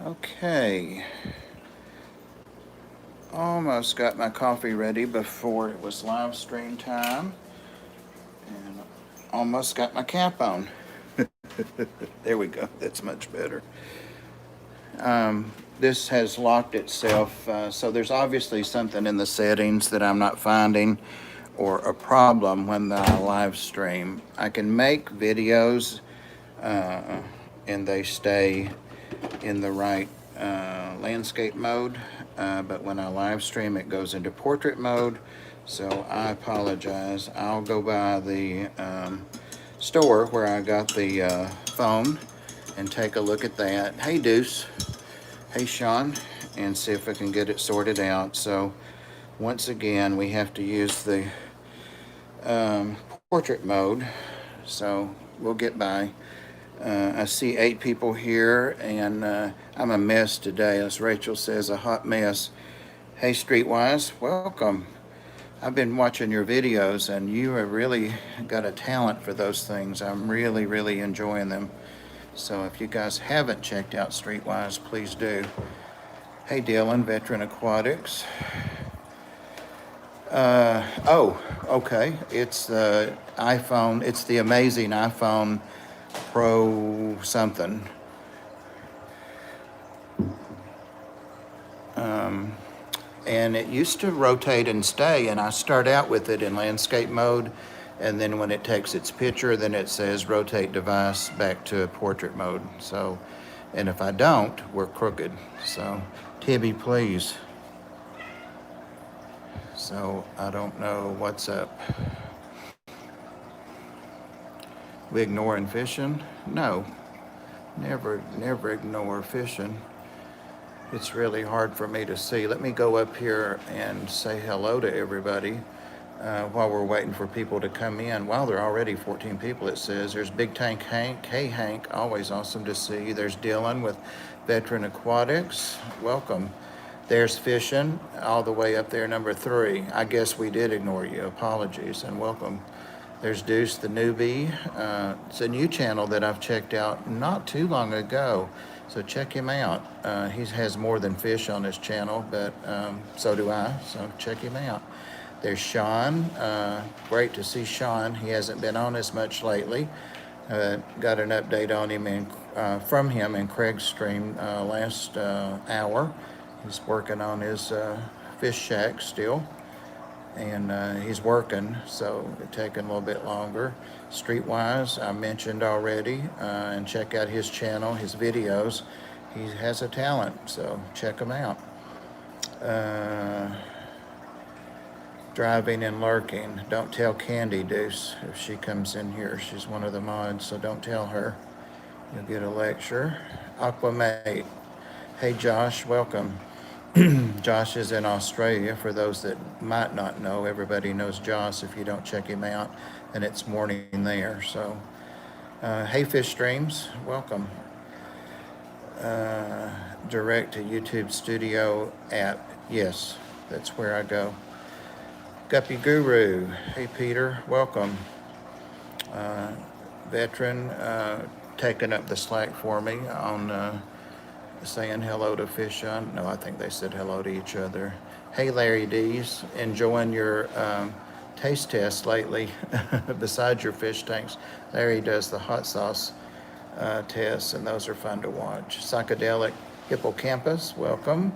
Okay, almost got my coffee ready before it was live stream time, and almost got my cap on. There we go, that's much better. This has locked itself, so there's obviously something in the settings that I'm not finding or a problem when I live stream. I can make videos and they stay in the right landscape mode, but when I live stream it goes into portrait mode, so I apologize. I'll go by the store where I got the phone and take a look at that. Hey Deuce, hey Sean, and see if I can get it sorted out. So once again we have to use the portrait mode, so we'll get by. I see 8 people here, and I'm a mess today, as Rachel says, a hot mess. Hey Streetwise, welcome. I've been watching your videos, and you have really got a talent for those things. I'm really enjoying them. So if you guys haven't checked out Streetwise, please do. Hey Dylan, Veteran Aquatics. Oh, okay. It's the iPhone. It's the amazing iPhone Pro something. And it used to rotate and stay, and I start out with it in landscape mode, and then when it takes its picture, then it says rotate device back to portrait mode. So, and if I don't, we're crooked. So, Tibby, please. So, I don't know what's up. We ignoring fishing? No, never ignore fishing. It's really hard for me to see. Let me go up here and say hello to everybody while we're waiting for people to come in. Wow, there are already 14 people, it says. There's Big Tank Hank. Hey, Hank, always awesome to see you. There's Dylan with Veteran Aquatics. Welcome. There's Fishing, all the way up there, number 3. I guess we did ignore you. Apologies and welcome. There's Deuce the Newbie. It's a new channel that I've checked out not too long ago. So check him out. He has more than fish on his channel, but so do I, so check him out. There's Sean. Great to see Sean. He hasn't been on as much lately. Got an update on him from him in Craig's stream last hour. He's working on his fish shack still, and he's working, so it's taking a little bit longer. Streetwise, I mentioned already, and check out his channel, his videos. He has a talent, so check him out. Driving and lurking. Don't tell Candy, Deuce, if she comes in here. She's one of the mods, so don't tell her. You'll get a lecture. Aquamate. Hey Josh, welcome. Josh is in Australia. For those that might not know, everybody knows Josh if you don't check him out, and it's morning there. So, hey Fish Streams, welcome. Direct to YouTube Studio app. Yes, that's where I go. Guppy Guru. Hey Peter, welcome. Veteran taking up the slack for me on saying hello to Fish on. No, I think they said hello to each other. Hey Larry D's, enjoying your taste test lately besides your fish tanks. Larry does the hot sauce tests, and those are fun to watch. Psychedelic Hippocampus, welcome.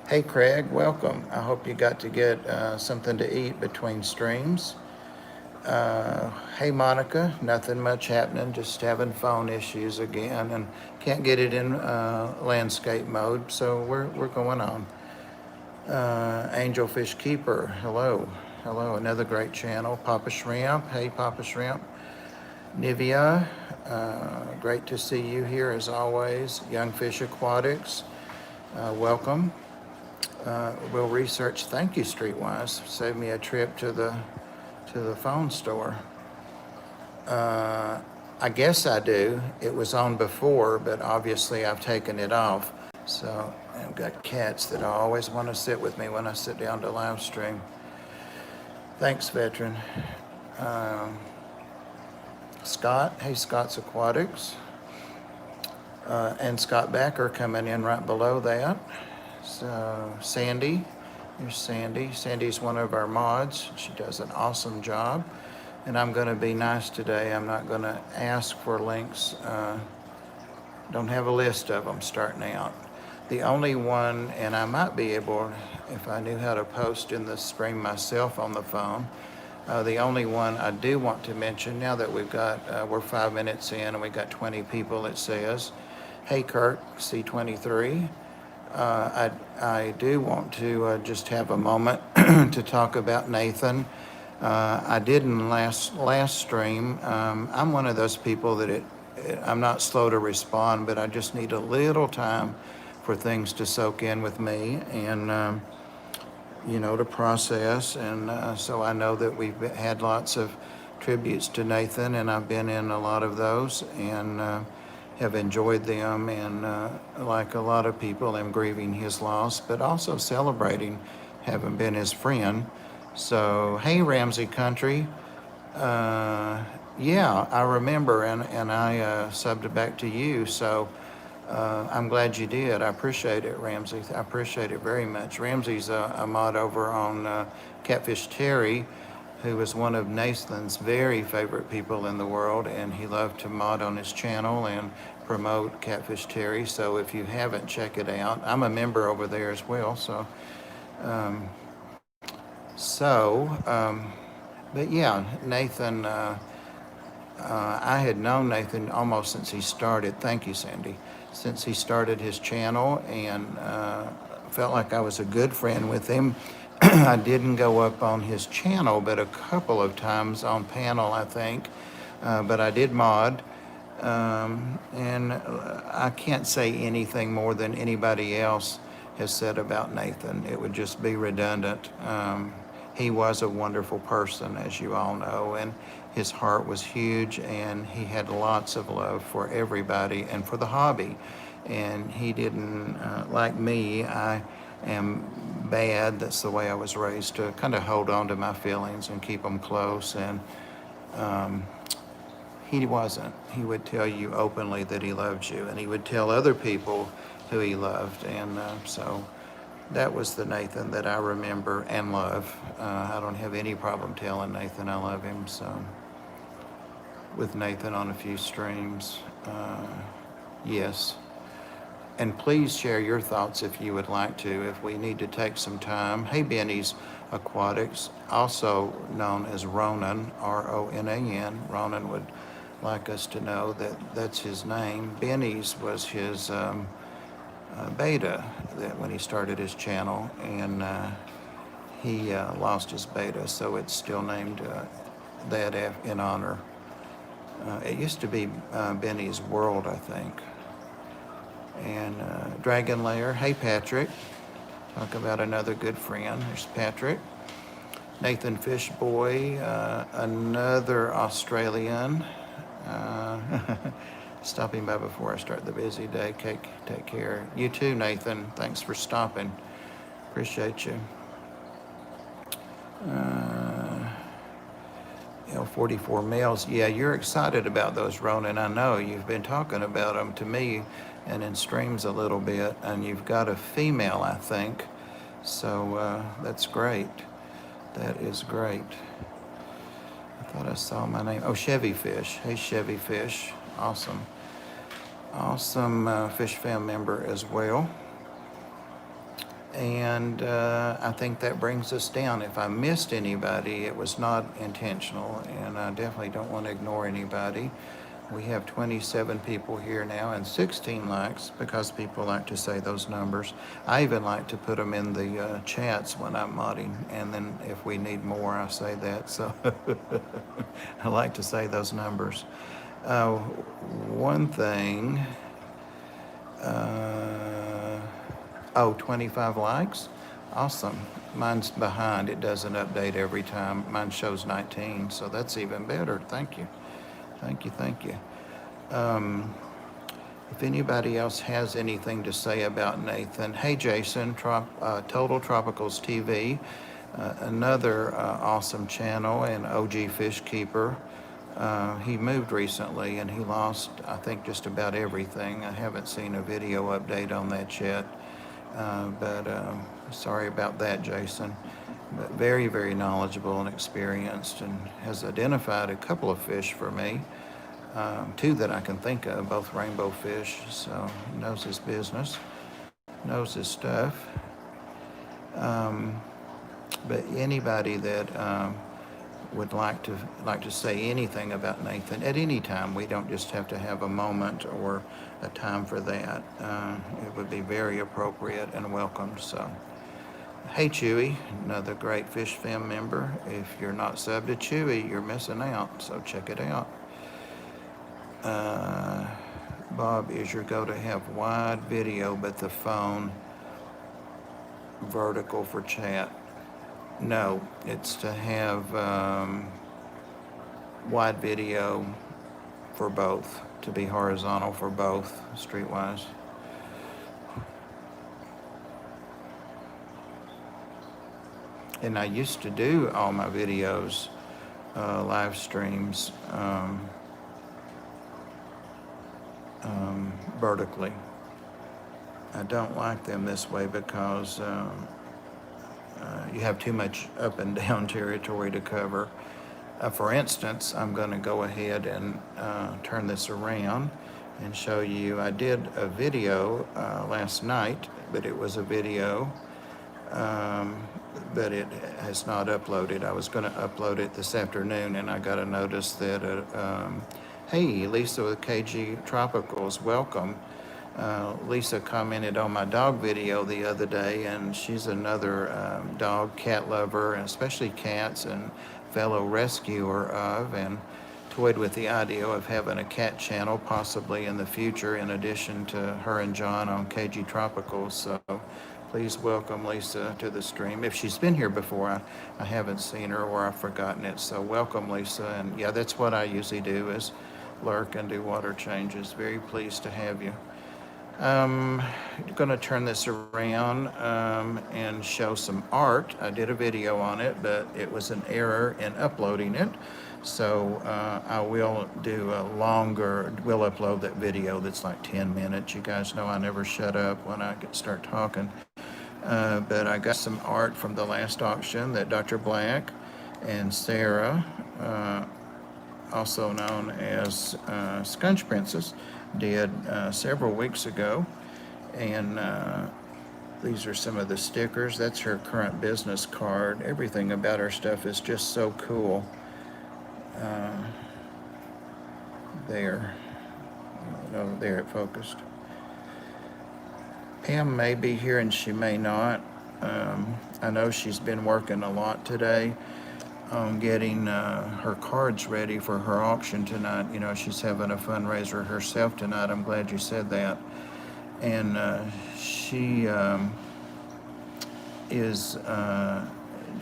Hey Craig, welcome. I hope you got to get something to eat between streams. Hey Monica, nothing much happening, just having phone issues again, and can't get it in landscape mode, so we're going on. Angelfish Keeper, hello, another great channel. Papa Shrimp, hey Papa Shrimp. Nivea, great to see you here as always. Young Fish Aquatics, welcome. We'll research. Thank you, Streetwise. Save me a trip to the phone store. I guess I do. It was on before, but obviously I've taken it off. So I've got cats that always want to sit with me when I sit down to live stream. Thanks, Veteran. Scott, hey Scott's Aquatics. And Scott Backer coming in right below that. So Sandy, here's Sandy. Sandy's one of our mods. She does an awesome job. And I'm going to be nice today. I'm not going to ask for links. Don't have a list of them starting out. The only one, and I might be able, if I knew how to post in the stream myself on the phone, the only one I do want to mention, now that we're 5 minutes in and we got 20 people, it says, hey Kirk, C23, I do want to just have a moment to talk about Nathan. I did in last stream. I'm one of those people that I'm not slow to respond, but I just need a little time for things to soak in with me and to process. And so I know that we've had lots of tributes to Nathan, and I've been in a lot of those and have enjoyed them. And like a lot of people, I'm grieving his loss, but also celebrating having been his friend. So, hey, Ramsey Country. Yeah, I remember, and I subbed it back to you. So I'm glad you did. I appreciate it, Ramsey. I appreciate it very much. Ramsey's a mod over on Catfish Terry, who was one of Nathan's very favorite people in the world, and he loved to mod on his channel and promote Catfish Terry. So if you haven't, check it out. I'm a member over there as well. But yeah, Nathan, I had known Nathan almost since he started. Thank you, Sandy. Since he started his channel, and felt like I was a good friend with him. I didn't go up on his channel, but a couple of times on panel, I think. But I did mod. And I can't say anything more than anybody else has said about Nathan. It would just be redundant. He was a wonderful person, as you all know, and his heart was huge, and he had lots of love for everybody and for the hobby. And he didn't, like me, I am bad. That's the way I was raised, to kind of hold on to my feelings and keep them close. And he wasn't. He would tell you openly that he loved you, and he would tell other people who he loved. And so that was the Nathan that I remember and love. I don't have any problem telling Nathan I love him. So with Nathan on a few streams, yes. And please share your thoughts if you would like to, if we need to take some time. Hey, Benny's Aquatics, also known as Ronan, R-O-N-A-N. Ronan would like us to know that that's his name. Benny's was his beta that when he started his channel, and he lost his beta, so it's still named that in honor. It used to be Benny's World, I think. And Dragon Lair, hey Patrick, talk about another good friend. There's Patrick. Nathan Fishboy, another Australian. Stopping by before I start the busy day. Take care. You too, Nathan. Thanks for stopping. Appreciate you. L44 males. Yeah, you're excited about those, Ronan. I know you've been talking about them to me and in streams a little bit, and you've got a female, I think. So that's great. That is great. I thought I saw my name. Oh, Chevy Fish. Hey, Chevy Fish. Awesome. Awesome Fish Fam member as well. And I think that brings us down. If I missed anybody, it was not intentional, and I definitely don't want to ignore anybody. We have 27 people here now and 16 likes, because people like to say those numbers. I even like to put them in the chats when I'm modding, and then if we need more, I say that. So I like to say those numbers. One thing, 25 likes? Awesome. Mine's behind. It doesn't update every time. Mine shows 19, so that's even better. Thank you. Thank you, thank you. If anybody else has anything to say about Nathan, hey Jason, Total Tropicals TV, another awesome channel and OG fish keeper. He moved recently and he lost, I think, just about everything. I haven't seen a video update on that yet, but sorry about that, Jason. But very, very knowledgeable and experienced, and has identified a couple of fish for me, two that I can think of, both rainbow fish, so he knows his business, knows his stuff. But anybody that would like to say anything about Nathan at any time, we don't just have to have a moment or a time for that. It would be very appropriate and welcomed. So, hey Chewy, another great Fish Fam member. If you're not subbed to Chewy, you're missing out. So check it out. Bob, is your go to have wide video, but the phone vertical for chat? No, it's to have wide video for both, to be horizontal for both, streetwise. And I used to do all my videos, live streams, vertically. I don't like them this way because you have too much up and down territory to cover. For instance, I'm going to go ahead and turn this around and show you. I did a video last night, but it was a video, but it has not uploaded. I was going to upload it this afternoon, and I got a notice that, hey, Lisa with KG Tropicals, welcome. Lisa commented on my dog video the other day, and she's another dog, cat lover, and especially cats, and fellow rescuer of, and toyed with the idea of having a cat channel possibly in the future in addition to her and John on KG Tropicals. So please welcome Lisa to the stream. If she's been here before, I haven't seen her or I've forgotten it. So welcome, Lisa. And yeah, that's what I usually do, is lurk and do water changes. Very pleased to have you. I'm going to turn this around and show some art. I did a video on it, but it was an error in uploading it. So I will do we'll upload that video that's like 10 minutes. You guys know I never shut up when I start talking. But I got some art from the last auction that Dr. Black and Sarah, also known as Sconge Princess, did several weeks ago. And these are some of the stickers. That's her current business card. Everything about her stuff is just so cool. There. No, there it focused. Pam may be here and she may not. I know she's been working a lot today on getting her cards ready for her auction tonight. You know, she's having a fundraiser herself tonight. I'm glad you said that. And she is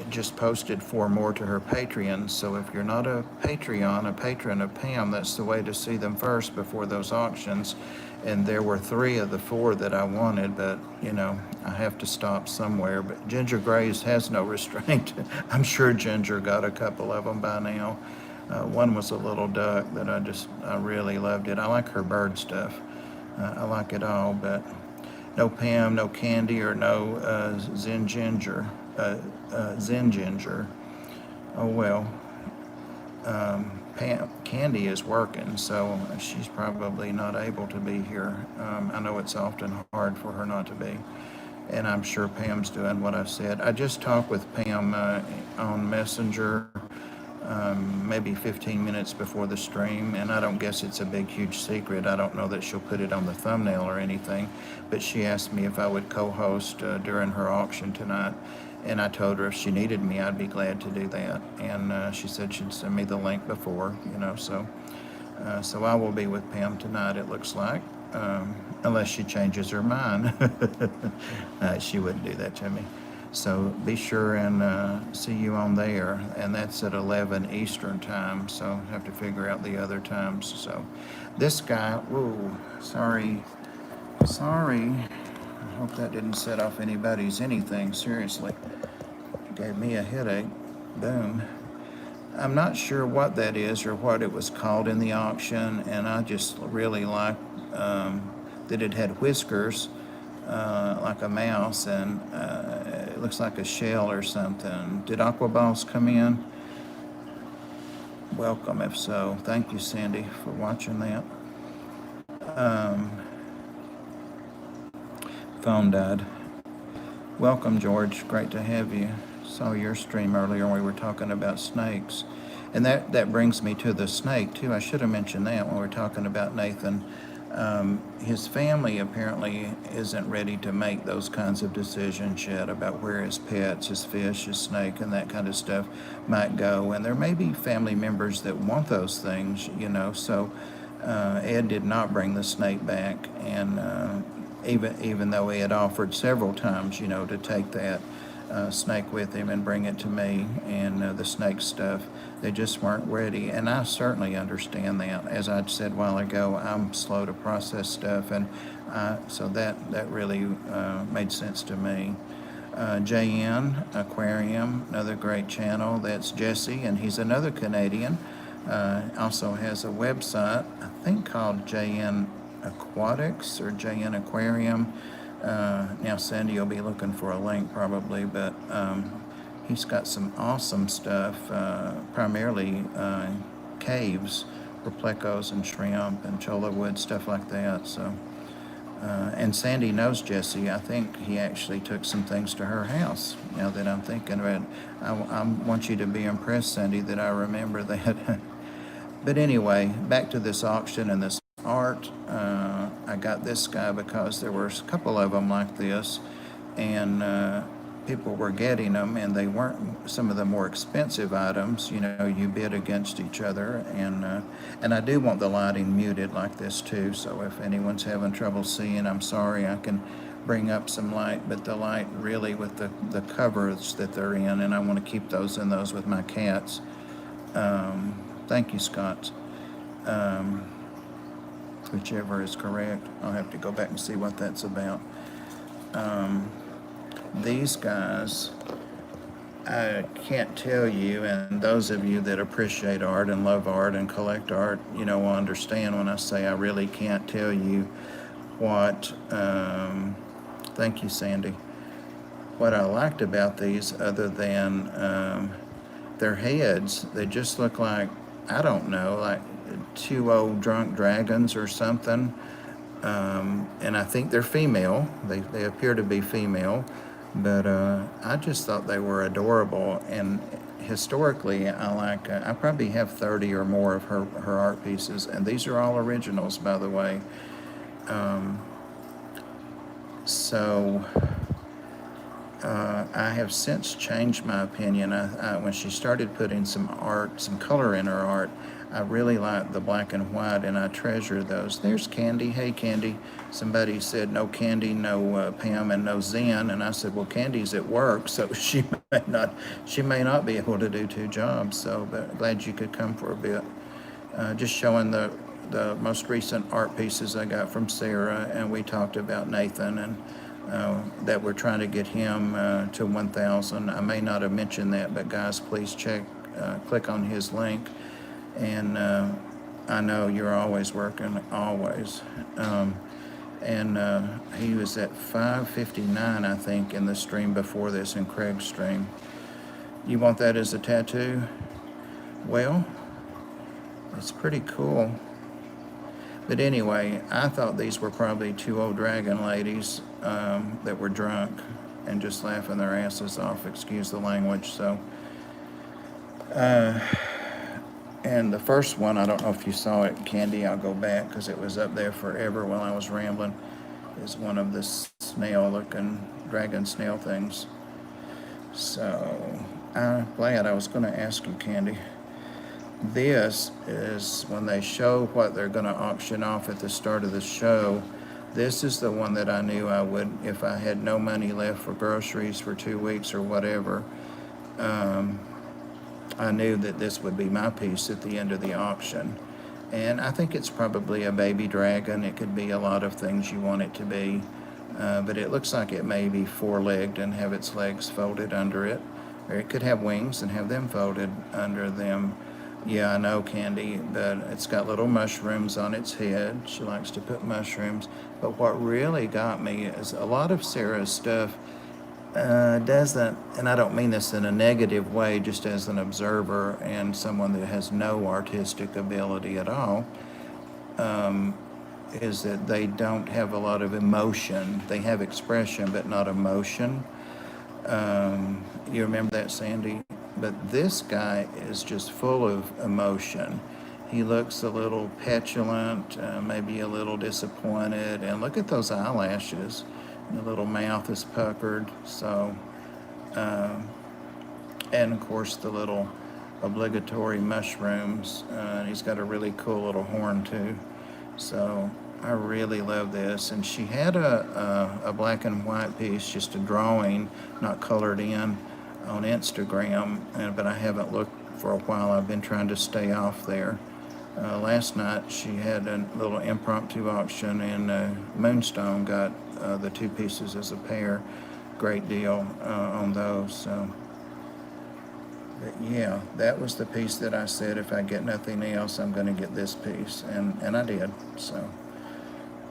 just posted 4 more to her Patreon. So if you're not a Patreon, a patron of Pam, that's the way to see them first before those auctions. And there were 3 of the 4 that I wanted, but you know, I have to stop somewhere. But Ginger Grace has no restraint. I'm sure Ginger got a couple of them by now. One was a little duck that I really loved it. I like her bird stuff. I like it all, but no Pam, no Candy, or no Zen Ginger. Oh well. Candy is working, so she's probably not able to be here. I know it's often hard for her not to be, and I'm sure Pam's doing what I said. I just talked with Pam on Messenger maybe 15 minutes before the stream, and I don't guess it's a big, huge secret. I don't know that she'll put it on the thumbnail or anything, but she asked me if I would co-host during her auction tonight. And I told her if she needed me, I'd be glad to do that. And she said she'd send me the link before, you know, so I will be with Pam tonight, it looks like, unless she changes her mind. She wouldn't do that to me. So be sure and see you on there. And that's at 11 Eastern time, so I have to figure out the other times. So this guy, whoa, sorry. I hope that didn't set off anybody's anything, seriously. Gave me a headache. Boom. I'm not sure what that is or what it was called in the auction, and I just really like that it had whiskers like a mouse, and it looks like a shell or something. Did Aqua Balls come in? Welcome, if so. Thank you, Sandy, for watching that. Phone died. Welcome, George. Great to have you. Saw your stream earlier when we were talking about snakes. And that brings me to the snake, too. I should have mentioned that when we were talking about Nathan. His family apparently isn't ready to make those kinds of decisions yet about where his pets, his fish, his snake, and that kind of stuff might go. And there may be family members that want those things, you know. So Ed did not bring the snake back, and even though he had offered several times, you know, to take that snake with him and bring it to me, and the snake stuff, they just weren't ready. And I certainly understand that. As I said a while ago, I'm slow to process stuff, and so that really made sense to me. JN Aquarium, another great channel. That's Jesse, and he's another Canadian. Also has a website, I think, called JN Aquatics or JN Aquarium. Now Sandy will be looking for a link probably, but he's got some awesome stuff, primarily caves for plecos and shrimp and cholla wood, stuff like that. So, and Sandy knows Jessie. I think he actually took some things to her house, now that I'm thinking about it. I want you to be impressed, Sandy, that I remember that. But anyway, back to this auction and this art. I got this guy because there were a couple of them like this, and people were getting them, and they weren't some of the more expensive items. You know, you bid against each other, and I do want the lighting muted like this too. So if anyone's having trouble seeing, I'm sorry. I can bring up some light, but the light really with the covers that they're in, and I want to keep those in those with my cats. Thank you, Scott. Whichever is correct. I'll have to go back and see what that's about. These guys, I can't tell you, and those of you that appreciate art and love art and collect art, you know, will understand when I say I really can't tell you what, thank you, Sandy, what I liked about these, other than their heads. They just look like, I don't know, like two old drunk dragons or something. And I think they're female. They appear to be female, but I just thought they were adorable. And historically, I probably have 30 or more of her art pieces, and these are all originals, by the way. So I have since changed my opinion. When she started putting some color in her art, I really like the black and white, and I treasure those. There's Candy. Hey, Candy. Somebody said no Candy, no Pam, and no Zen, and I said, well, Candy's at work, so she may not be able to do two jobs. So, but glad you could come for a bit. Just showing the most recent art pieces I got from Sarah, and we talked about Nathan, and that we're trying to get him to 1,000. I may not have mentioned that, but guys, please click on his link. And I know you're always working, always. And he was at 559, I think, in the stream before this, in Craig's stream. You want that as a tattoo? Well, it's pretty cool. But anyway, I thought these were probably two old dragon ladies that were drunk and just laughing their asses off, excuse the language. So, and the first one, I don't know if you saw it, Candy, I'll go back because it was up there forever while I was rambling, is one of the snail-looking dragon snail things. So, I'm glad. I was going to ask you, Candy. This is when they show what they're going to auction off at the start of the show. This is the one that I knew I would, if I had no money left for groceries for 2 weeks or whatever, I knew that this would be my piece at the end of the auction. And I think it's probably a baby dragon. It could be a lot of things you want it to be. But it looks like it may be four-legged and have its legs folded under it. or it could have wings and have them folded under them. Yeah, I know, Candy, but it's got little mushrooms on its head. She likes to put mushrooms. But what really got me is a lot of Sarah's stuff doesn't, and I don't mean this in a negative way, just as an observer and someone that has no artistic ability at all, is that they don't have a lot of emotion. They have expression, but not emotion. You remember that, Sandy? But this guy is just full of emotion. He looks a little petulant, maybe a little disappointed, and look at those eyelashes. The little mouth is puckered. So, and of course the little obligatory mushrooms. He's got a really cool little horn too. So I really love this. And she had a black and white piece, just a drawing, not colored in, on Instagram, but I haven't looked for a while. I've been trying to stay off there. Last night she had a little impromptu auction, and Moonstone got the two pieces as a pair. Great deal on those. So, but yeah, that was the piece that I said, if I get nothing else, I'm going to get this piece, and I did. So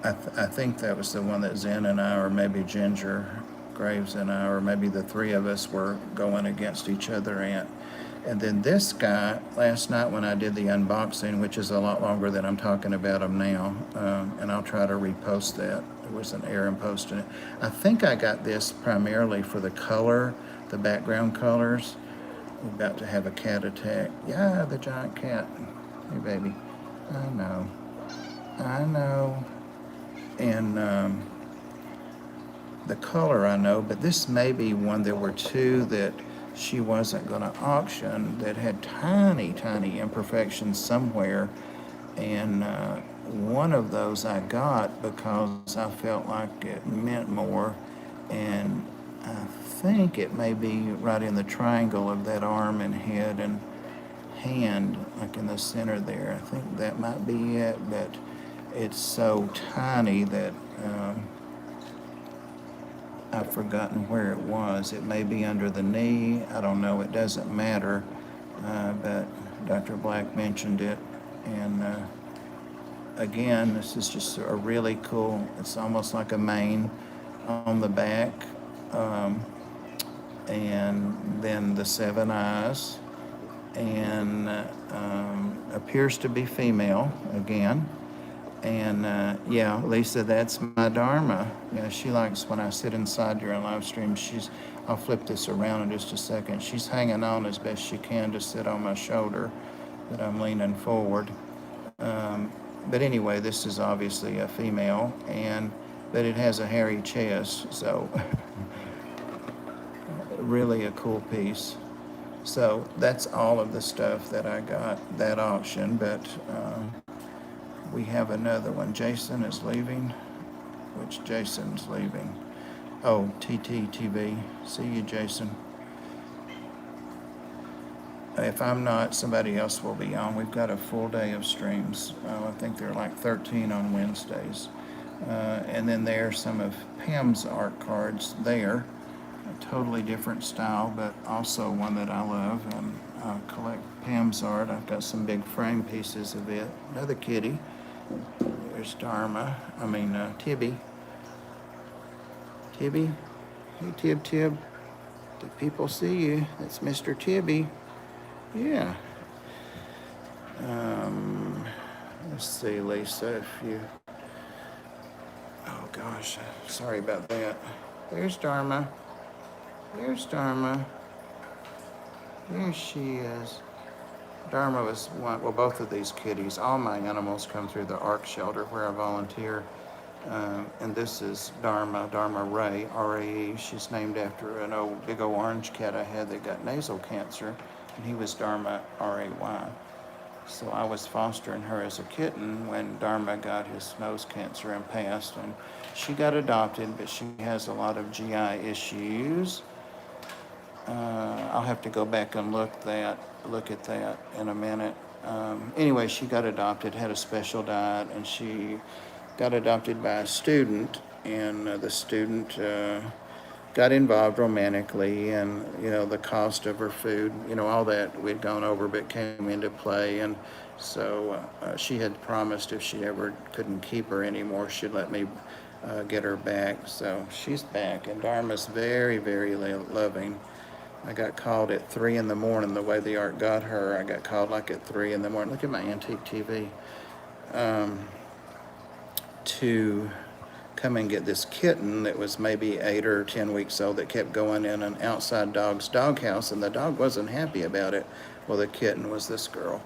I think that was the one that Zen and I, or maybe Ginger Graves and I, or maybe the three of us were going against each other at. And then this guy, last night when I did the unboxing, which is a lot longer than I'm talking about him now, and I'll try to repost that. There was an error in posting it. I think I got this primarily for the color, the background colors. We're about to have a cat attack. Yeah, the giant cat. Hey, baby. I know. I know. And the color I know, but this may be one. There were two that she wasn't going to auction that had tiny, tiny imperfections somewhere. And one of those I got because I felt like it meant more. And I think it may be right in the triangle of that arm and head and hand, like in the center there. I think that might be it, but it's so tiny that I've forgotten where it was. It may be under the knee. I don't know. It doesn't matter. But Dr. Black mentioned it. And again, this is just a really cool, it's almost like a mane on the back. And then the seven eyes. And appears to be female again. And yeah, Lisa, that's my Dharma. Yeah, she likes when I sit inside during live stream. I'll flip this around in just a second. She's hanging on as best she can to sit on my shoulder, but I'm leaning forward. But anyway, this is obviously a female, but it has a hairy chest, so really a cool piece. So that's all of the stuff that I got that auction, but we have another one. Jason is leaving. Which Jason's leaving? Oh, TTTV. See you, Jason. If I'm not, somebody else will be on. We've got a full day of streams. I think there are like 13 on Wednesdays. And then there's some of Pam's art cards there. A totally different style, but also one that I love. And I collect Pam's art. I've got some big frame pieces of it. Another kitty. There's Dharma. Tibby. Tibby? Hey, Tib. Do people see you? That's Mr. Tibby. Yeah. Let's see, Lisa, if you... Oh, gosh. Sorry about that. There's Dharma. There's Dharma. There she is. Dharma was one, well, both of these kitties, all my animals come through the ARC shelter where I volunteer. And this is Dharma Ray, R-A-E. She's named after an big old orange cat I had that got nasal cancer, and he was Dharma, R-A-Y. So I was fostering her as a kitten when Dharma got his nose cancer and passed, and she got adopted, but she has a lot of GI issues. I'll have to go back and look at that in a minute. Anyway, she got adopted, had a special diet, and she got adopted by a student, and the student got involved romantically, and the cost of her food, all that we'd gone over, but came into play. And so she had promised if she ever couldn't keep her anymore, she'd let me get her back. So she's back, and Dharma's very, very loving. I got called at 3 in the morning. The way the art got her, I got called like at 3 in the morning. Look at my antique TV. To come and get this kitten that was maybe 8 or 10 weeks old, that kept going in an outside dog's doghouse, and the dog wasn't happy about it. Well, the kitten was this girl,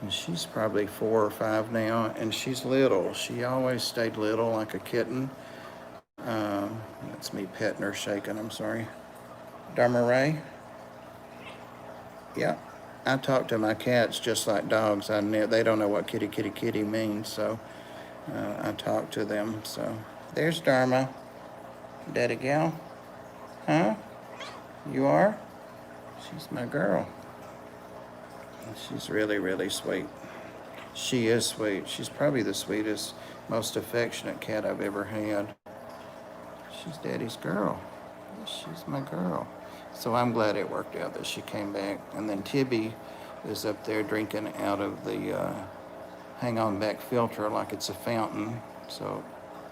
and she's probably 4 or 5 now, and she's little. She always stayed little, like a kitten. That's me petting her, shaking. I'm sorry. Dharma Ray? Yeah. I talk to my cats just like dogs. They don't know what kitty, kitty, kitty means, so I talk to them. So there's Dharma. Daddy gal? Huh? You are? She's my girl. She's really, really sweet. She is sweet. She's probably the sweetest, most affectionate cat I've ever had. She's Daddy's girl. She's my girl. So I'm glad it worked out that she came back. And then Tibby is up there drinking out of the hang-on back filter like it's a fountain. So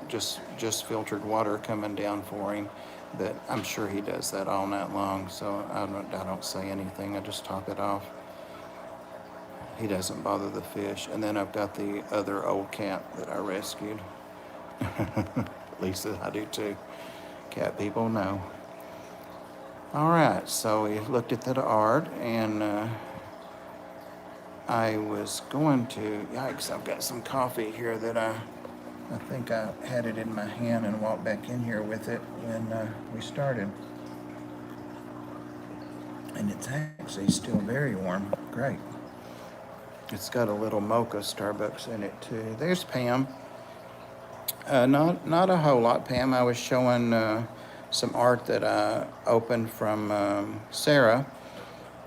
just filtered water coming down for him. But I'm sure he does that all night long. So I don't say anything. I just top it off. He doesn't bother the fish. And then I've got the other old cat that I rescued. At least I do too. Cat people know. All right, so we looked at the art, and I was going to, yikes, I've got some coffee here that I think I had it in my hand and walked back in here with it when we started. And it's actually still very warm. Great. It's got a little mocha Starbucks in it too. There's Pam. Not a whole lot, Pam. I was showing some art that I opened from Sarah,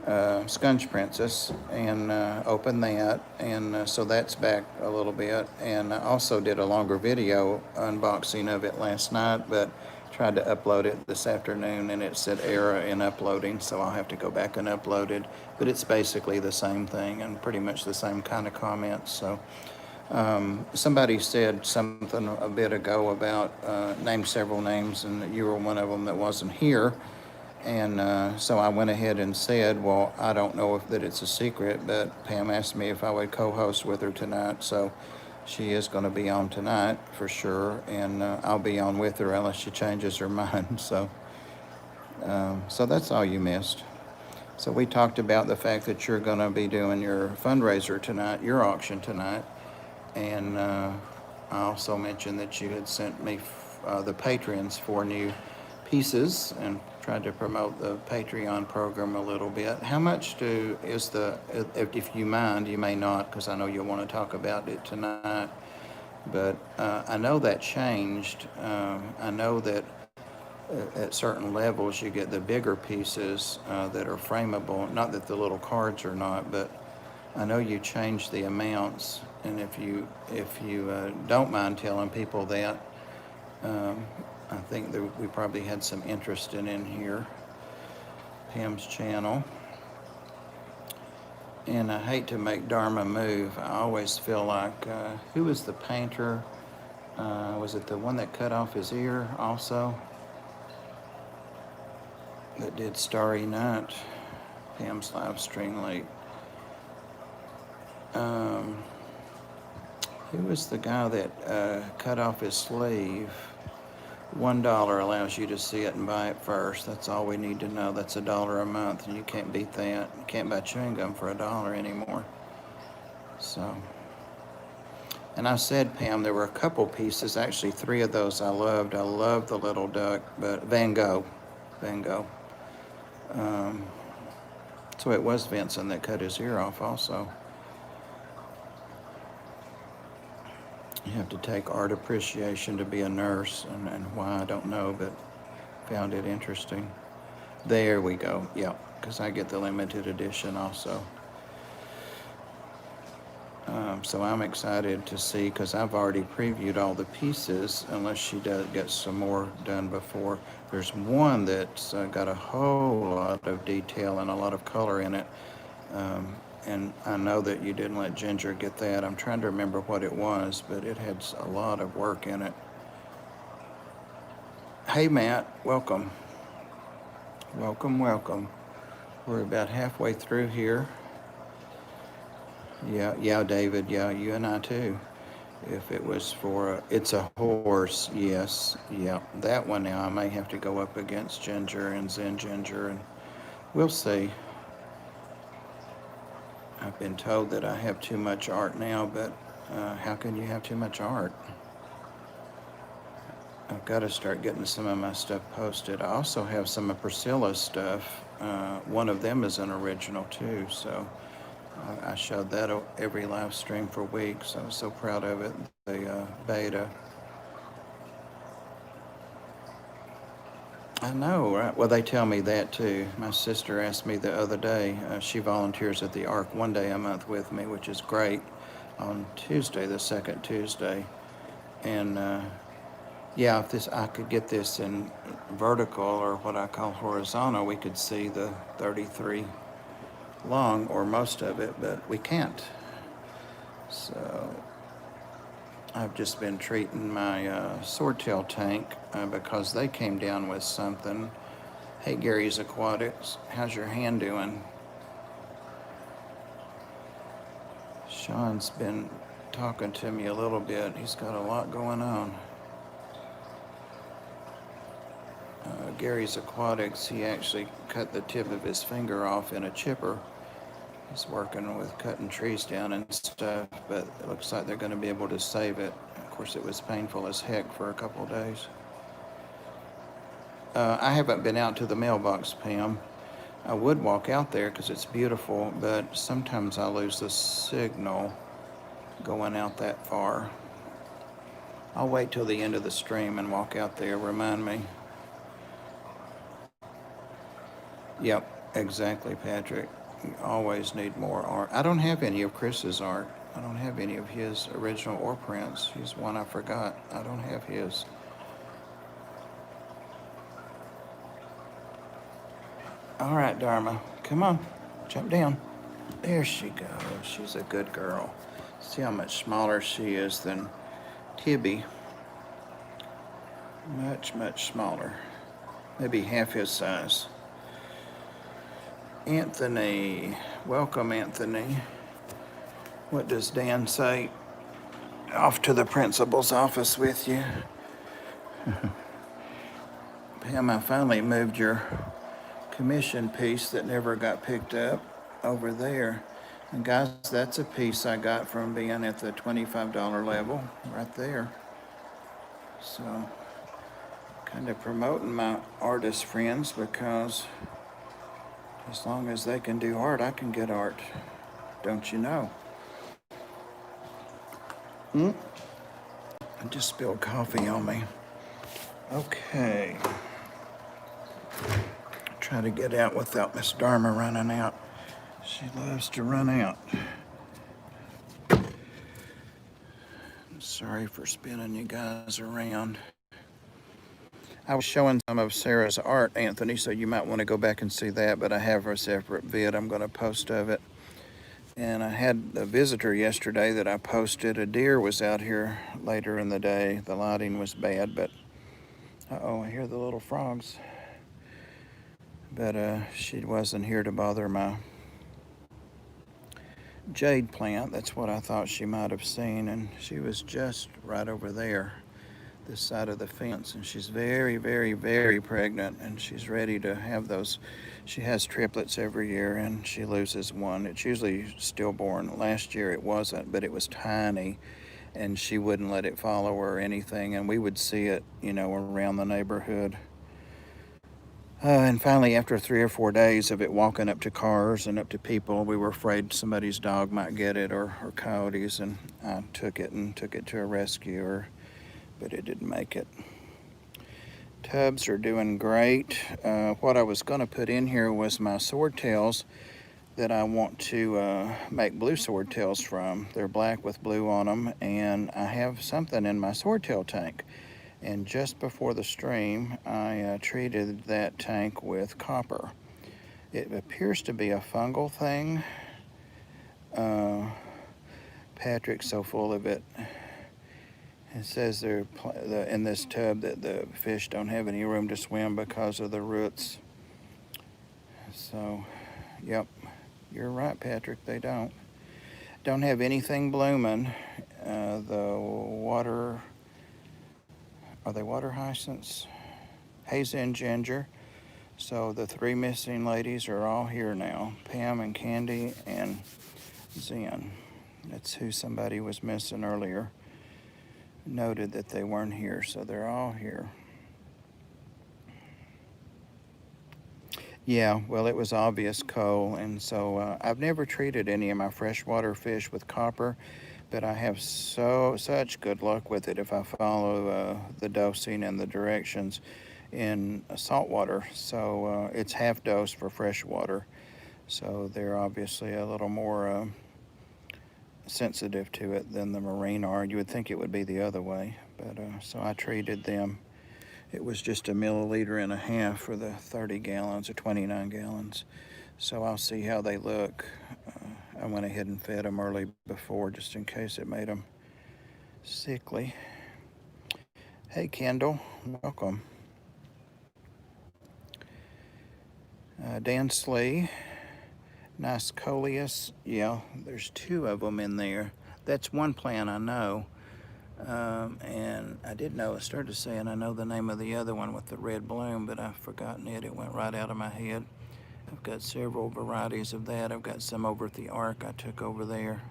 Scunch Princess, and opened that, and so that's back a little bit. And I also did a longer video unboxing of it last night, but tried to upload it this afternoon, and it said error in uploading, so I'll have to go back and upload it. But it's basically the same thing and pretty much the same kind of comments. So somebody said something a bit ago about named several names, and you were one of them that wasn't here. And so I went ahead and said, well, I don't know if that it's a secret, but Pam asked me if I would co-host with her tonight. So she is going to be on tonight for sure, and I'll be on with her unless she changes her mind. So that's all you missed. So we talked about the fact that you're going to be doing your fundraiser tonight, your auction tonight. And I also mentioned that you had sent me the patrons 4 new pieces, and tried to promote the Patreon program a little bit. How much if you mind, you may not, because I know you'll want to talk about it tonight, but I know that changed. I know that at certain levels you get the bigger pieces that are frameable. Not that the little cards are not, but I know you changed the amounts. And if you don't mind telling people that, I think that we probably had some interest in here, Pam's channel. And I hate to make Dharma move. I always feel like, who was the painter? Was it the one that cut off his ear also? That did Starry Night, Pam's live stream late. Who was the guy that cut off his sleeve? $1 allows you to see it and buy it first. That's all we need to know. That's $1 a month, and you can't beat that. You can't buy chewing gum for $1 anymore. So, and I said, Pam, there were a couple pieces, actually 3 of those I loved. I loved the little duck, but Van Gogh. So it was Vincent that cut his ear off also. You have to take art appreciation to be a nurse, and why I don't know, but found it interesting. There we go. Yeah, because I get the limited edition also. So I'm excited to see, because I've already previewed all the pieces, unless she does get some more done before. There's one that's got a whole lot of detail and a lot of color in it. And I know that you didn't let Ginger get that. I'm trying to remember what it was, but it had a lot of work in it. Hey, Matt, welcome. Welcome, welcome. We're about halfway through here. Yeah, David, yeah, you and I too. If it was for, it's a horse, yes, yeah. That one now, I may have to go up against Ginger and Zen Ginger, and we'll see. I've been told that I have too much art now, but how can you have too much art? I've got to start getting some of my stuff posted. I also have some of Priscilla's stuff. One of them is an original too, so I showed that every live stream for weeks. I was so proud of it, the beta. I know, right? Well, they tell me that too. My sister asked me the other day, she volunteers at the Ark one day a month with me, which is great, on Tuesday, the second Tuesday. And yeah, if I could get this in vertical, or what I call horizontal, we could see the 33 long, or most of it, but we can't. So I've just been treating my swordtail tank because they came down with something. Hey, Gary's Aquatics, how's your hand doing? Sean's been talking to me a little bit. He's got a lot going on. Gary's Aquatics, he actually cut the tip of his finger off in a chipper. He's working with cutting trees down and stuff, but it looks like they're going to be able to save it. Of course, it was painful as heck for a couple of days. I haven't been out to the mailbox, Pam. I would walk out there because it's beautiful, but sometimes I lose the signal going out that far. I'll wait till the end of the stream and walk out there. Remind me. Yep, exactly, Patrick. You always need more art. I don't have any of Chris's art. I don't have any of his original or prints. He's one I forgot. I don't have his. All right, Dharma, come on, jump down. There she goes. She's a good girl. See how much smaller she is than Tibby. Much, much smaller. Maybe half his size. Anthony, welcome, Anthony. What does Dan say? Off to the principal's office with you. Pam, I finally moved your commission piece that never got picked up over there. And guys, that's a piece I got from being at the $25 level right there. So, kind of promoting my artist friends, because as long as they can do art, I can get art. Don't you know? I just spilled coffee on me. Okay. Try to get out without Miss Dharma running out. She loves to run out. Sorry for spinning you guys around. I was showing some of Sarah's art, Anthony, so you might want to go back and see that, but I have a separate vid I'm going to post of it. And I had a visitor yesterday that I posted. A deer was out here later in the day. The lighting was bad, but uh-oh, I hear the little frogs. But she wasn't here to bother my jade plant. That's what I thought she might have seen, and she was just right over there, this side of the fence, and she's very, very, very pregnant, and she's ready to have those. She has triplets every year, and she loses one. It's usually stillborn. Last year it wasn't, but it was tiny, and she wouldn't let it follow her or anything, and we would see it, around the neighborhood. And finally, after 3 or 4 days of it walking up to cars and up to people, we were afraid somebody's dog might get it, or coyotes, and I took it to a rescuer, but it didn't make it. Tubs are doing great. What I was going to put in here was my swordtails. that I want to make blue swordtails from. They're black with blue on them, and I have something in my swordtail tank. And just before the stream, I treated that tank with copper. It appears to be a fungal thing. Patrick's so full of it. It says in this tub that the fish don't have any room to swim because of the roots. So, yep, you're right, Patrick, they don't. Don't have anything blooming. The water, are they water hyacinths? Hazel and ginger. So the 3 missing ladies are all here now. Pam and Candy and Zen. That's who somebody was missing earlier. Noted that they weren't here, so they're all here. Yeah, well, it was obvious coal, and so I've never treated any of my freshwater fish with copper, but I have such good luck with it if I follow the dosing and the directions in saltwater. So it's half dose for freshwater, so they're obviously a little more sensitive to it than the marine are. You would think it would be the other way, but so I treated them. It was just 1.5 milliliters for the 30 gallons or 29 gallons. So I'll see how they look. I went ahead and fed them early before just in case it made them sickly. Hey Kendall, welcome. Dan Slee, nice coleus. Yeah, there's 2 of them in there. That's one plant I know. And I did know, I started saying I know the name of the other one with the red bloom, but I've forgotten it. It went right out of my head. I've got several varieties of that. I've got some over at the Ark I took over there.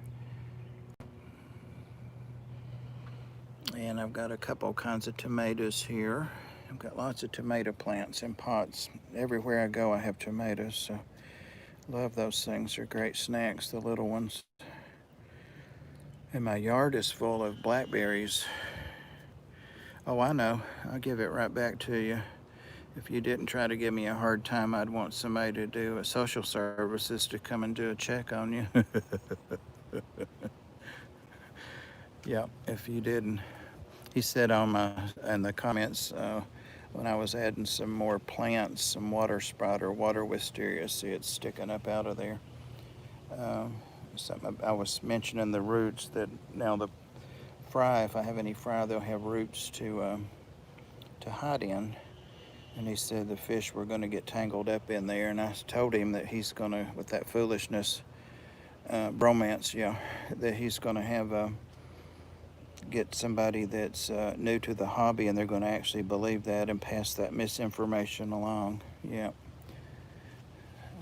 And I've got a couple kinds of tomatoes here. I've got lots of tomato plants in pots. Everywhere I go I have tomatoes, so love those things. They're great snacks, the little ones. And my yard is full of blackberries. Oh, I know. I'll give it right back to you. If you didn't try to give me a hard time, I'd want somebody to do a social services to come and do a check on you. Yeah, if you didn't. He said in the comments when I was adding some more plants, some water sprout or water wisteria, see it's sticking up out of there. Something I was mentioning the roots, that now the fry, if I have any fry, they'll have roots to hide in. And he said the fish were going to get tangled up in there, and I told him that he's going to, with that foolishness, bromance, yeah, that he's going to have get somebody that's new to the hobby, and they're going to actually believe that and pass that misinformation along. Yeah.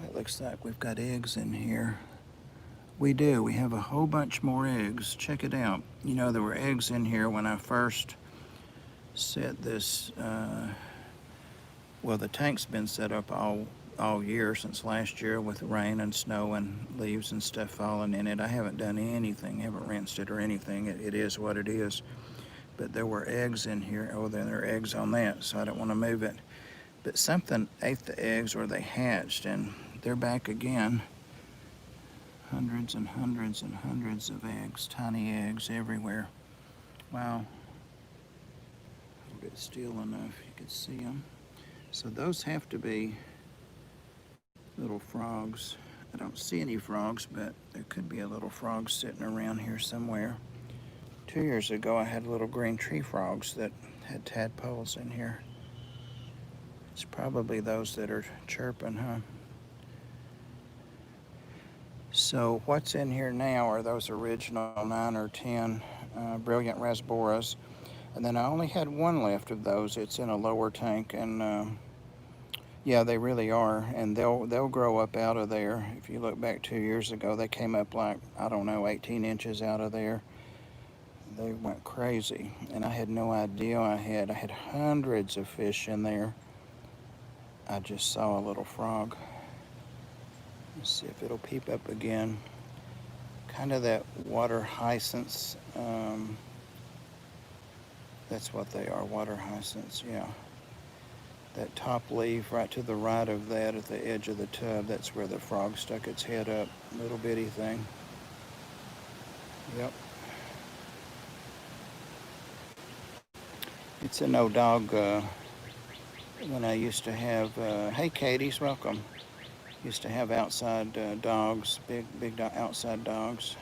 It looks like we've got eggs in here. We do. We have a whole bunch more eggs. Check it out. You know, there were eggs in here when I first set this. Well, the tank's been set up all year since last year with rain and snow and leaves and stuff falling in it. I haven't done anything, haven't rinsed it or anything. It is what it is. But there were eggs in here. Oh, then there are eggs on that, so I don't want to move it. But something ate the eggs, or they hatched, and they're back again. Hundreds and hundreds and hundreds of eggs, tiny eggs everywhere. Wow. A bit still enough you could see them. So those have to be little frogs. I don't see any frogs, but there could be a little frog sitting around here somewhere. 2 years ago, I had little green tree frogs that had tadpoles in here. It's probably those that are chirping, huh? So what's in here now are those original 9 or 10 brilliant rasboras. And then I only had 1 left of those. It's in a lower tank, and yeah, they really are. And they'll grow up out of there. If you look back 2 years ago, they came up like, I don't know, 18 inches out of there. They went crazy, and I had no idea I had hundreds of fish in there. I just saw a little frog. Let's see if it'll peep up again. Kind of that water hyacinths. That's what they are, water hyacinths, yeah. that top leaf right to the right of that at the edge of the tub. That's where the frog stuck its head up. Little bitty thing. Yep. It's an old dog when I used to have, hey Katie's, welcome. Used to have outside dogs, big outside dogs.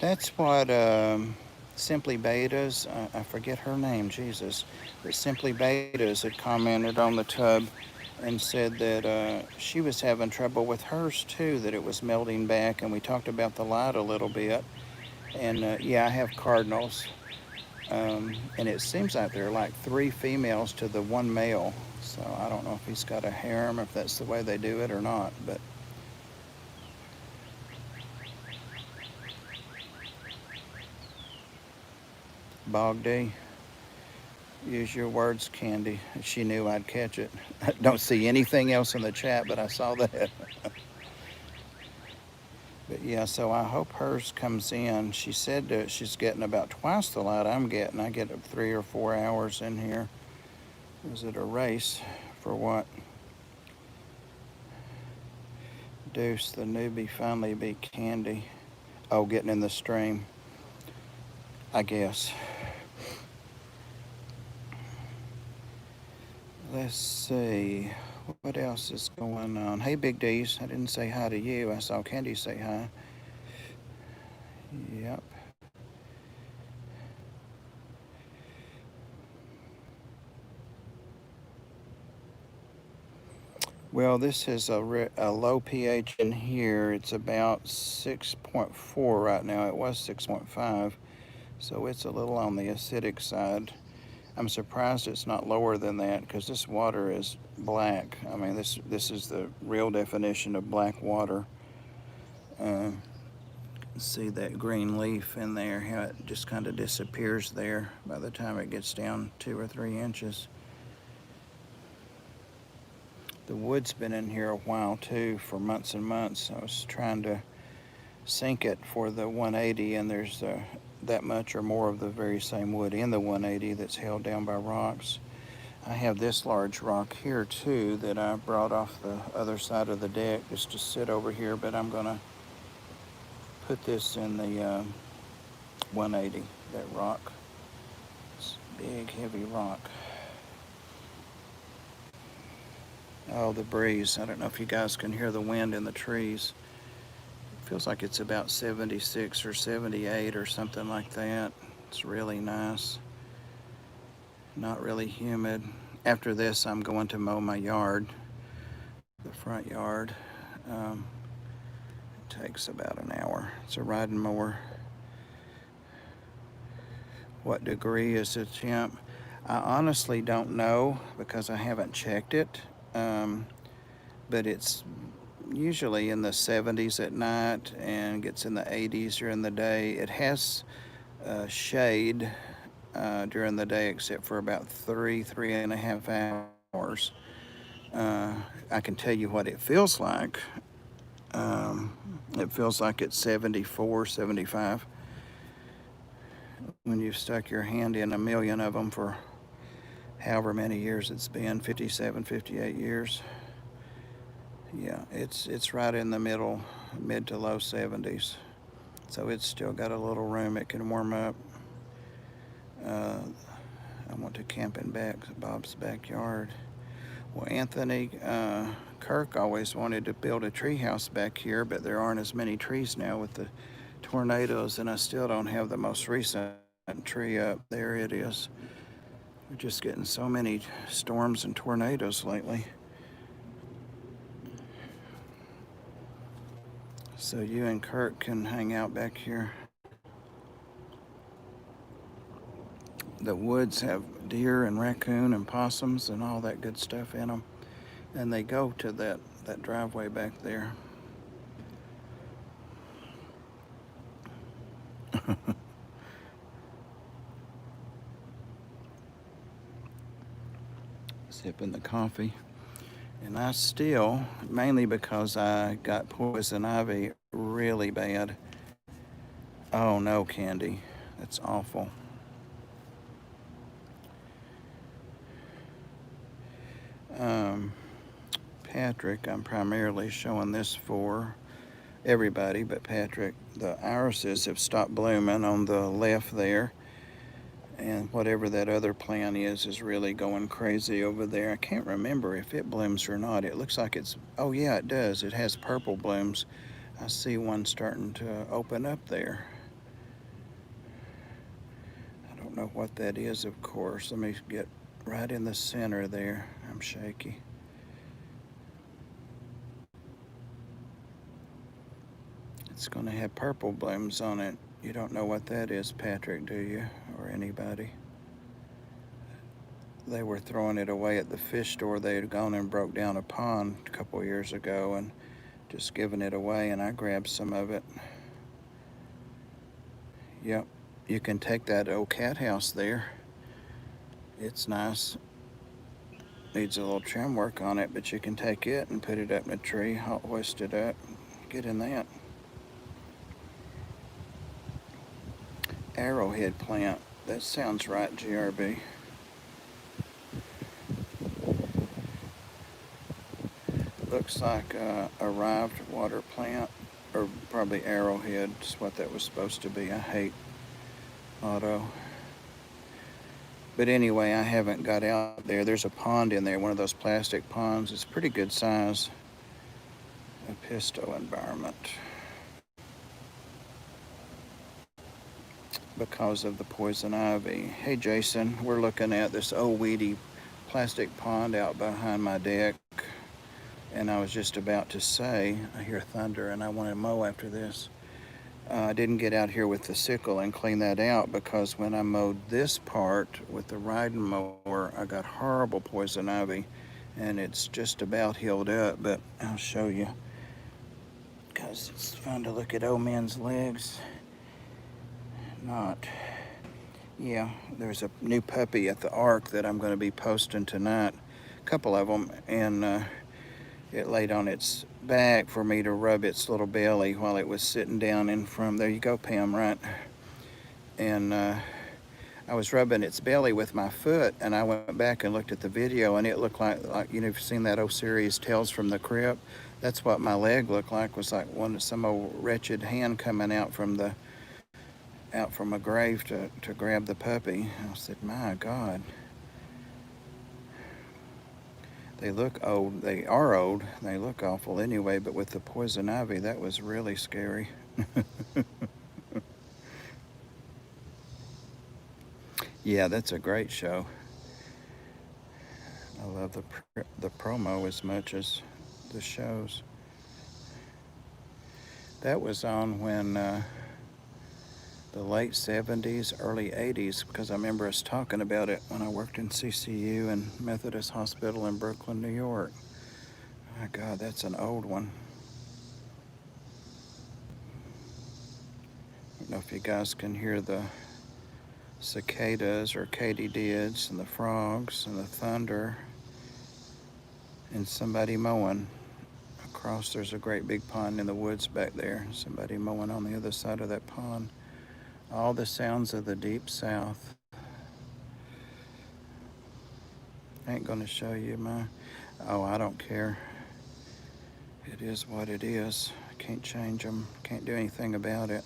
That's what Simply Betas, I forget her name, Jesus, but Simply Betas had commented on the tub and said that she was having trouble with hers too, that it was melting back, and we talked about the light a little bit. And yeah, I have cardinals, and it seems like there are like 3 females to the 1 male, so I don't know if he's got a harem, if that's the way they do it or not, but Bogday. Use your words, Candy. She knew I'd catch it. I don't see anything else in the chat, but I saw that. But yeah, so I hope hers comes in. She said that she's getting about twice the light I'm getting. I get 3 or 4 hours in here. Is it a race for what? Deuce, the newbie finally beat Candy. Oh, getting in the stream, I guess. Let's see, what else is going on? Hey, Big D's, I didn't say hi to you. I saw Candy say hi. Yep. Well, this is a low pH in here. It's about 6.4 right now. It was 6.5, so it's a little on the acidic side. I'm surprised it's not lower than that because this water is black. I mean, this is the real definition of black water. See that green leaf in there, how it just kind of disappears there by the time it gets down 2 or 3 inches. The wood's been in here a while too, for months and months. I was trying to sink it for the 180, and there's that much or more of the very same wood in the 180 that's held down by rocks. I have this large rock here too that I brought off the other side of the deck just to sit over here, but I'm gonna put this in the 180, that rock. It's a big, heavy rock. Oh, the breeze. I don't know if you guys can hear the wind in the trees. It feels like it's about 76 or 78 or something like that. It's really nice. Not really humid. After this, I'm going to mow my yard, the front yard. It takes about an hour. It's a riding mower. What degree is the temp? I honestly don't know because I haven't checked it. But it's usually in the 70s at night and gets in the 80s during the day. It has shade during the day except for about 3.5 hours. I can tell you what it feels like. It feels like it's 74, 75 when you've stuck your hand in a million of them for however many years it's been, 57, 58 years. Yeah, it's right in the middle, mid to low 70s. So it's still got a little room it can warm up. I want to camp in Bob's backyard. Well, Anthony, Kirk always wanted to build a tree house back here, but there aren't as many trees now with the tornadoes, and I still don't have the most recent tree up. There it is. We're just getting so many storms and tornadoes lately. So you and Kurt can hang out back here. The woods have deer and raccoon and possums and all that good stuff in them. And they go to that driveway back there. Sipping the coffee. And I still, mainly because I got poison ivy really bad. Oh no, Candy, that's awful. Patrick, I'm primarily showing this for everybody, but Patrick, the irises have stopped blooming on the left there. And whatever that other plant is really going crazy over there. I can't remember if it blooms or not. It looks like it's, oh yeah, it does. It has purple blooms. I see one starting to open up there. I don't know what that is, of course. Let me get right in the center there. I'm shaky. It's going to have purple blooms on it. You don't know what that is, Patrick, do you? Or anybody? They were throwing it away at the fish store. They had gone and broke down a pond a couple years ago and just giving it away, and I grabbed some of it. Yep, you can take that old cat house there. It's nice. Needs a little trim work on it, but you can take it and put it up in a tree, hoist it up, get in that. Arrowhead plant. That sounds right, GRB. Looks like a arrived water plant, or probably arrowhead is what that was supposed to be. I hate auto. But anyway, I haven't got out there. There's a pond in there, one of those plastic ponds. It's pretty good size. A pisto environment. Because of the poison ivy. Hey Jason, we're looking at this old weedy plastic pond out behind my deck. And I was just about to say, I hear thunder and I want to mow after this. I didn't get out here with the sickle and clean that out because when I mowed this part with the riding mower, I got horrible poison ivy and it's just about healed up, but I'll show you because it's fun to look at old men's legs. Not. Yeah, there's a new puppy at the Ark that I'm going to be posting tonight. A couple of them, and it laid on its back for me to rub its little belly while it was sitting down in from, there you go, Pam, right? And I was rubbing its belly with my foot, and I went back and looked at the video, and it looked like you know, you've seen that old series, Tales from the Crypt? That's what my leg looked like, was like some old wretched hand coming out from a grave to grab the puppy. I said, my God. They look old. They are old. They look awful anyway, but with the poison ivy, that was really scary. Yeah, that's a great show. I love the promo as much as the shows. That was on when the late 70s, early 80s, because I remember us talking about it when I worked in CCU and Methodist Hospital in Brooklyn, New York. My God, that's an old one. I don't know if you guys can hear the cicadas or katydids and the frogs and the thunder and somebody mowing. Across, there's a great big pond in the woods back there. Somebody mowing on the other side of that pond. All the sounds of the deep south. I ain't gonna show you oh, I don't care. It is what it is. I can't change them. Can't do anything about it.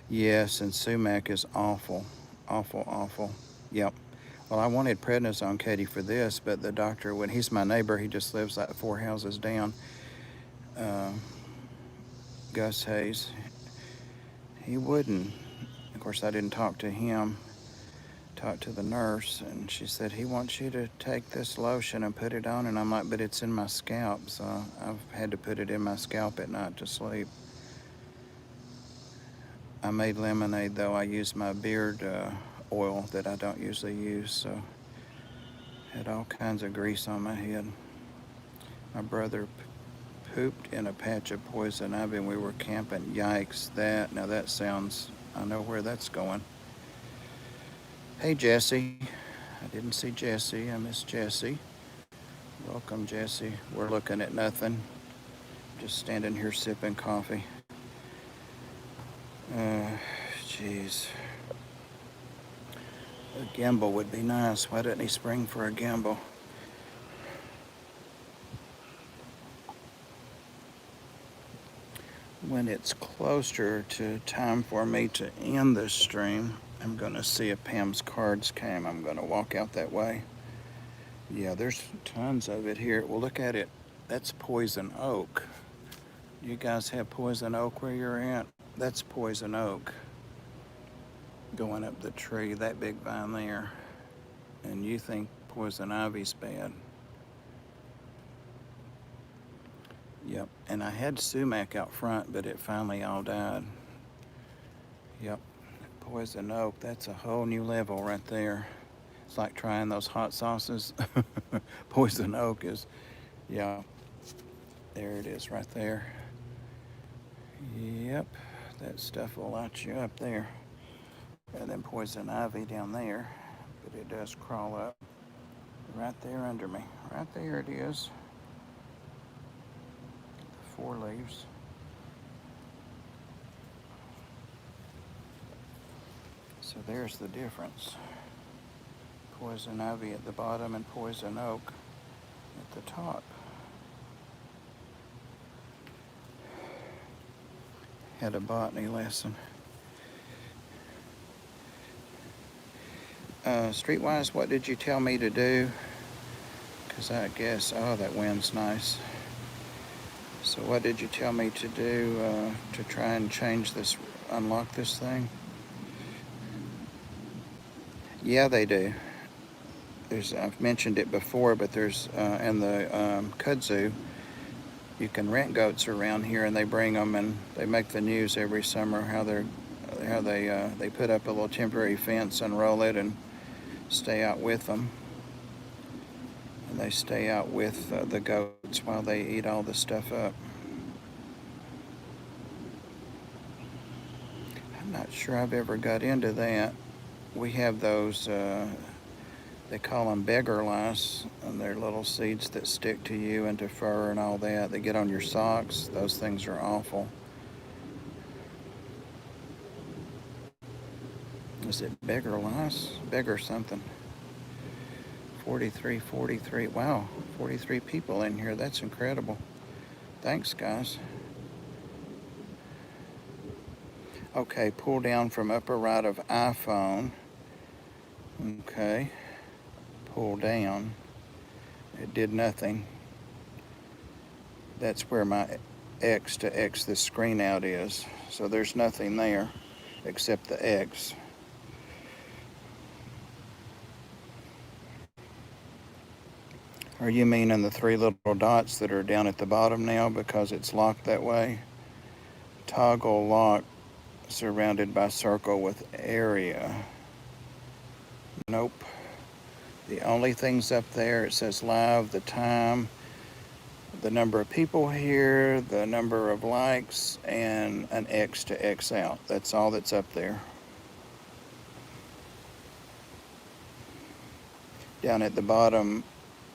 Yes, and sumac is awful. Awful, awful. Yep. Well, I wanted prednisone, Katie, for this, but the doctor, when he's my neighbor, he just lives like 4 houses down. Gus Hayes, he wouldn't. Of course, I didn't talk to him. Talked to the nurse, and she said, he wants you to take this lotion and put it on. And I'm like, but it's in my scalp, so I've had to put it in my scalp at night to sleep. I made lemonade, though. I used my beard oil that I don't usually use, so had all kinds of grease on my head. My brother pooped in a patch of poison ivy when we were camping. Yikes, now that sounds, I know where that's going. Hey, Jesse. I didn't see Jesse. I miss Jesse. Welcome, Jesse. We're looking at nothing. Just standing here sipping coffee. Jeez. A gimbal would be nice. Why didn't he spring for a gimbal? when it's closer to time for me to end this stream, I'm going to see if Pam's cards came. I'm going to walk out that way. Yeah, there's tons of it here. Well, look at it. That's poison oak. You guys have poison oak where you're at? That's poison oak going up the tree, that big vine there. And you think poison ivy's bad. Yep, and I had sumac out front, but it finally all died. Yep, poison oak, that's a whole new level right there. It's like trying those hot sauces. Poison oak is, yeah, there it is right there. Yep, that stuff will light you up there. And then poison ivy down there, but it does crawl up right there under me. Right there it is. The 4 leaves. So there's the difference. Poison ivy at the bottom and poison oak at the top. Had a botany lesson. Streetwise, what did you tell me to do? Because I guess, oh, that wind's nice. So what did you tell me to do to try and change this, unlock this thing? Yeah, they do. I've mentioned it before, but there's in the kudzu, you can rent goats around here, and they bring them, and they make the news every summer how they put up a little temporary fence, unroll it, and stay out with them. And they stay out with the goats while they eat all the stuff up. I'm not sure I've ever got into that. We have those, they call them beggar lice, and they're little seeds that stick to you and to fur and all that. They get on your socks. Those things are awful. Is it beggar lice? Beggar something. 43. Wow, 43 people in here. That's incredible. Thanks, guys. Okay, pull down from upper right of iPhone. Okay, pull down. It did nothing. That's where my X to X this screen out is. So there's nothing there except the X. Are you meaning the 3 little dots that are down at the bottom now because it's locked that way? Toggle lock surrounded by circle with area. Nope. The only things up there, it says live, the time, the number of people here, the number of likes, and an X to X out. That's all that's up there. Down at the bottom,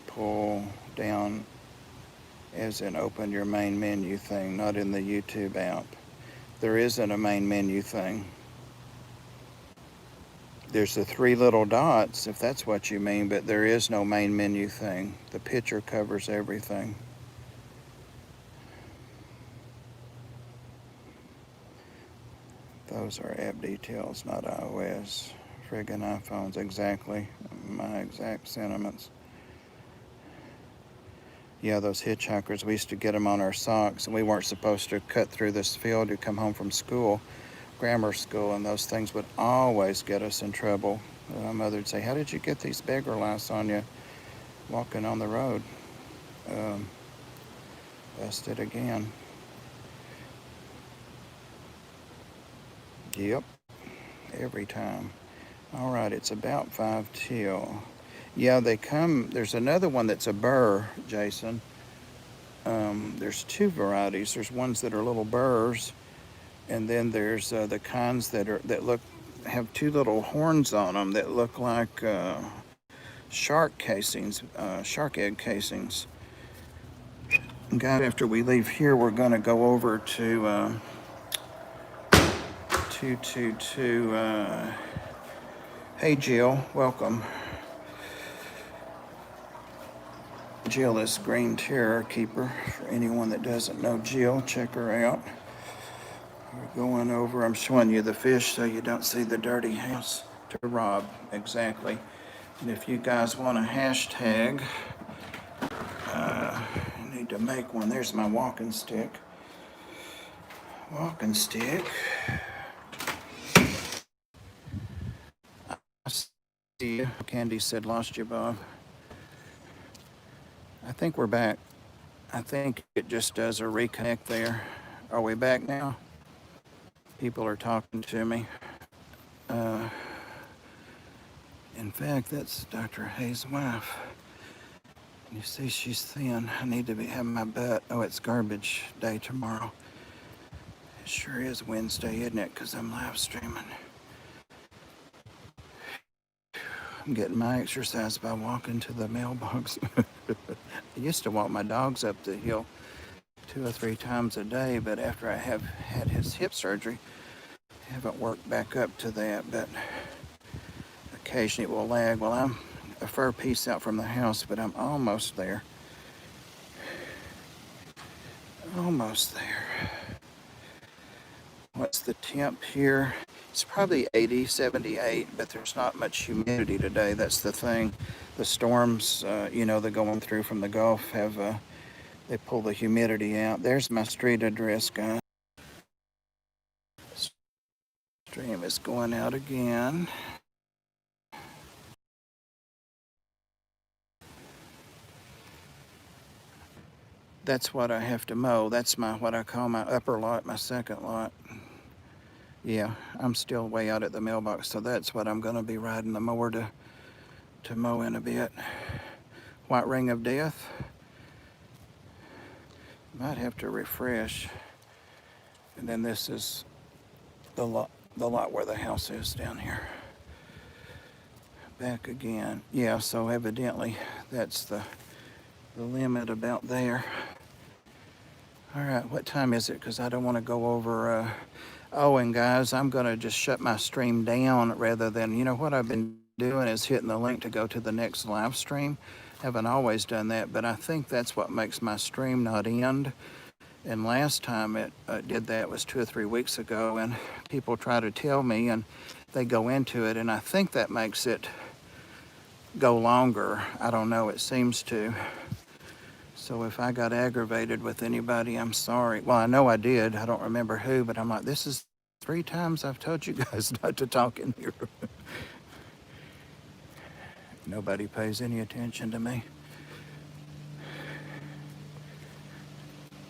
pull down as in open your main menu thing, not in the YouTube app. There isn't a main menu thing. There's the 3 little dots, if that's what you mean, but there is no main menu thing. The picture covers everything. Those are app details, not iOS. Friggin' iPhones, exactly. My exact sentiments. Yeah, those hitchhikers, we used to get them on our socks, and we weren't supposed to cut through this field to come home from school, grammar school, and those things would always get us in trouble. My mother would say, how did you get these beggar lice on you walking on the road? Busted again. Yep, every time. All right, it's about 5 till. Yeah, they come. There's another one that's a burr, Jason. There's 2 varieties. There's ones that are little burrs, and then there's the kinds that have 2 little horns on them that look like shark casings, shark egg casings. Guys, after we leave here, we're going to go over to 222. Hey, Jill, welcome. Jill is Green Terror Keeper. For anyone that doesn't know Jill, check her out. We're going over, I'm showing you the fish so you don't see the dirty house. To Rob, exactly. And if you guys want a hashtag, I need to make one. There's my walking stick. Walking stick. I see you. Candy said, lost you, Bob. I think we're back. I think it just does a reconnect there. Are we back now? People are talking to me. In fact, that's Dr. Hayes' wife. You see she's thin. I need to be having my butt. Oh, it's garbage day tomorrow. It sure is Wednesday, isn't it? Because I'm live streaming. I'm getting my exercise by walking to the mailbox. I used to walk my dogs up the hill 2 or 3 times a day, but after I have had his hip surgery, I haven't worked back up to that, but occasionally it will lag. Well, I'm a fur piece out from the house, but I'm almost there. Almost there. What's the temp here? It's probably 80, 78, but there's not much humidity today. That's the thing. The storms, they're going through from the Gulf have, they pull the humidity out. There's my street address, guys. Stream is going out again. That's what I have to mow. That's what I call my upper lot, my second lot. Yeah, I'm still way out at the mailbox, so that's what I'm gonna be riding the mower to mow in a bit. White Ring of Death. Might have to refresh. And then this is the lot where the house is down here. Back again. Yeah, so evidently that's the limit about there. All right, what time is it? Because I don't want to go over. Oh, and guys, I'm going to just shut my stream down rather than, what I've been doing is hitting the link to go to the next live stream. Haven't always done that, but I think that's what makes my stream not end. And last time it did that was 2 or 3 weeks ago, and people try to tell me, and they go into it, and I think that makes it go longer. I don't know, it seems to. So if I got aggravated with anybody, I'm sorry. Well, I know I did. I don't remember who, but I'm like, this is 3 times I've told you guys not to talk in here. Nobody pays any attention to me.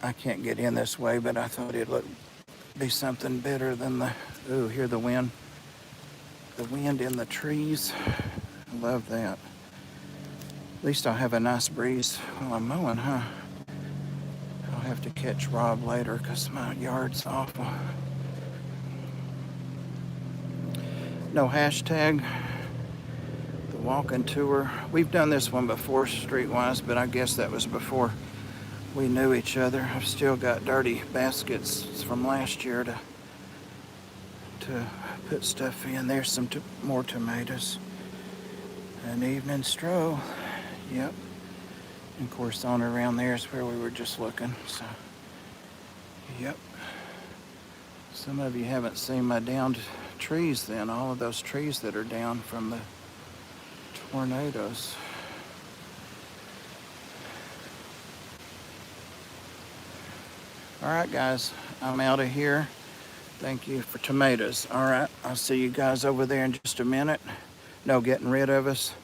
I can't get in this way, but I thought it'd be something better than hear the wind. The wind in the trees. I love that. At least I'll have a nice breeze while I'm mowing, huh? I'll have to catch Rob later because my yard's awful. No hashtag. The walking tour. We've done this one before, Streetwise, but I guess that was before we knew each other. I've still got dirty baskets from last year to put stuff in. There's some more tomatoes. An evening stroll. Yep. And of course, on around there is where we were just looking. So, yep. Some of you haven't seen my downed trees then. All of those trees that are down from the tornadoes. All right, guys. I'm out of here. Thank you for tomatoes. All right. I'll see you guys over there in just a minute. No getting rid of us.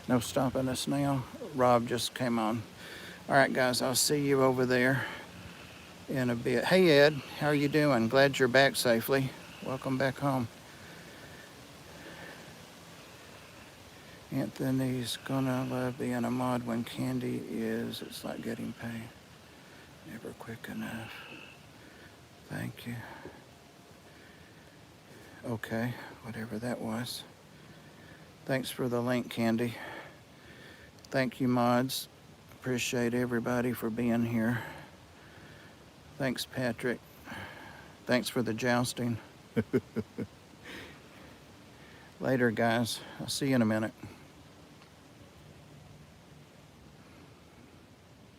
No stopping us now. Rob just came on. All right, guys, I'll see you over there in a bit. Hey, Ed, how are you doing? Glad you're back safely. Welcome back home. Anthony's gonna love being a mod when Candy is. It's like getting paid. Never quick enough. Thank you. Okay, whatever that was. Thanks for the link, Candy. Thank you, mods. Appreciate everybody for being here. Thanks, Patrick. Thanks for the jousting. Later, guys. I'll see you in a minute.